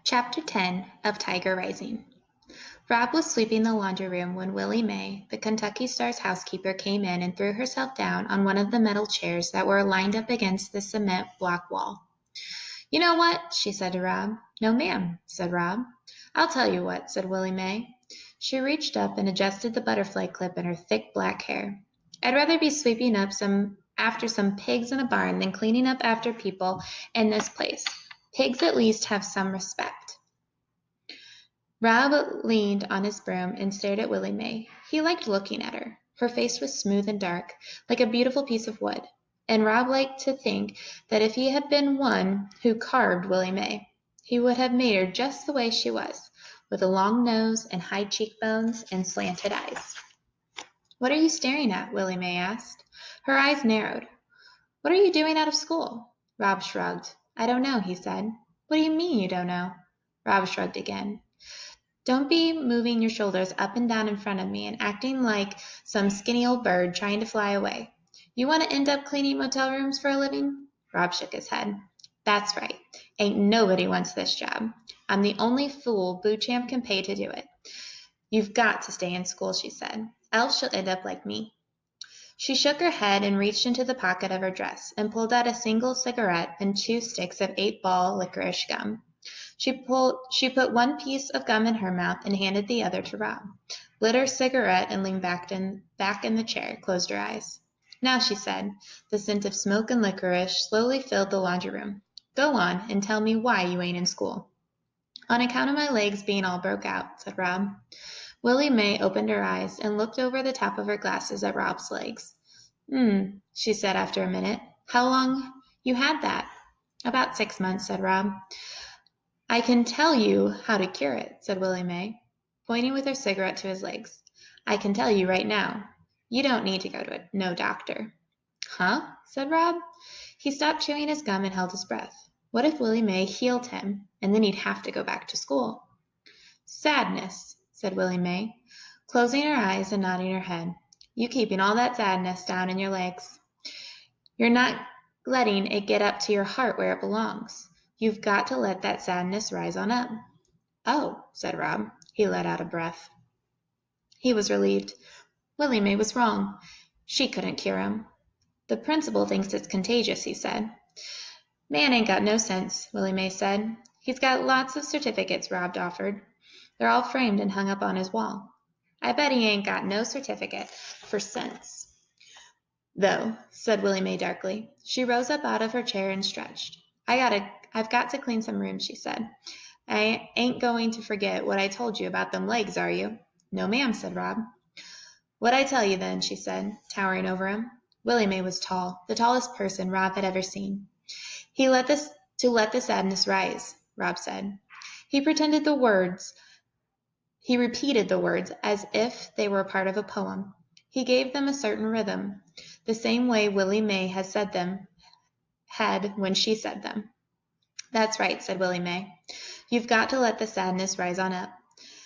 Chapter 10 of Tiger Rising. Rob was sweeping the laundry room when Willie Mae, the Kentucky Star's housekeeper, came in and threw herself down on one of the metal chairs that were lined up against the cement block wall. "You know what?" she said to Rob. "No, ma'am," said Rob. "I'll tell you what," said Willie Mae. She reached up and adjusted the butterfly clip in her thick black hair. "I'd rather be sweeping up after some pigs in a barn than cleaning up after people in this place. Pigs at least have some respect." Rob leaned on his broom and stared at Willie Mae. He liked looking at her. Her face was smooth and dark, like a beautiful piece of wood, and Rob liked to think that if he had been one who carved Willie Mae, he would have made her just the way she was, with a long nose and high cheekbones and slanted eyes. "What are you staring at?" Willie Mae asked. Her eyes narrowed. "What are you doing out of school?" Rob shrugged. "I don't know," he said. "What do you mean you don't know?" Rob shrugged again. "Don't be moving your shoulders up and down in front of me and acting like some skinny old bird trying to fly away. You want to end up cleaning motel rooms for a living?" Rob shook his head. "That's right. Ain't nobody wants this job. I'm the only fool Bootchamp can pay to do it. You've got to stay in school," she said, "else she'll end up like me." She shook her head and reached into the pocket of her dress and pulled out a single cigarette and 2 sticks of 8-ball licorice gum. She put one piece of gum in her mouth and handed the other to Rob, lit her cigarette and leaned back in the chair, closed her eyes. "Now," she said, the scent of smoke and licorice slowly filled the laundry room. "Go on and tell me why you ain't in school." "On account of my legs being all broke out," said Rob. Willie Mae opened her eyes and looked over the top of her glasses at Rob's legs. She said after a minute. "How long you had that?" "About 6 months," said Rob. "I can tell you how to cure it," said Willie Mae, pointing with her cigarette to his legs. "I can tell you right now. You don't need to go to no doctor." "Huh?" said Rob. He stopped chewing his gum and held his breath. What if Willie Mae healed him, and then he'd have to go back to school? "Sadness," said Willie Mae, closing her eyes and nodding her head. "You keeping all that sadness down in your legs. You're not letting it get up to your heart where it belongs. You've got to let that sadness rise on up." "Oh," said Rob. He let out a breath. He was relieved. Willie Mae was wrong. She couldn't cure him. "The principal thinks it's contagious," he said. "Man ain't got no sense," Willie Mae said. "He's got lots of certificates," Rob offered. "They're all framed and hung up on his wall." "I bet he ain't got no certificate for sense, though," said Willie Mae darkly. She rose up out of her chair and stretched. "I've got to clean some rooms," she said. "I ain't going to forget what I told you about them legs, are you?" "No, ma'am," said Rob. "What'd I tell you then?" she said, towering over him. Willie Mae was tall, the tallest person Rob had ever seen. "To let the sadness rise," Rob said. He repeated the words as if they were part of a poem. He gave them a certain rhythm, the same way Willie Mae had when she said them. "That's right," said Willie Mae. "You've got to let the sadness rise on up."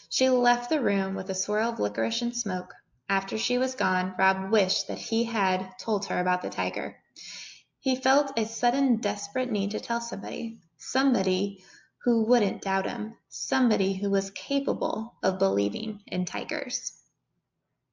She left the room with a swirl of licorice and smoke. After she was gone, Rob wished that he had told her about the tiger. He felt a sudden desperate need to tell somebody who wouldn't doubt him, somebody who was capable of believing in tigers.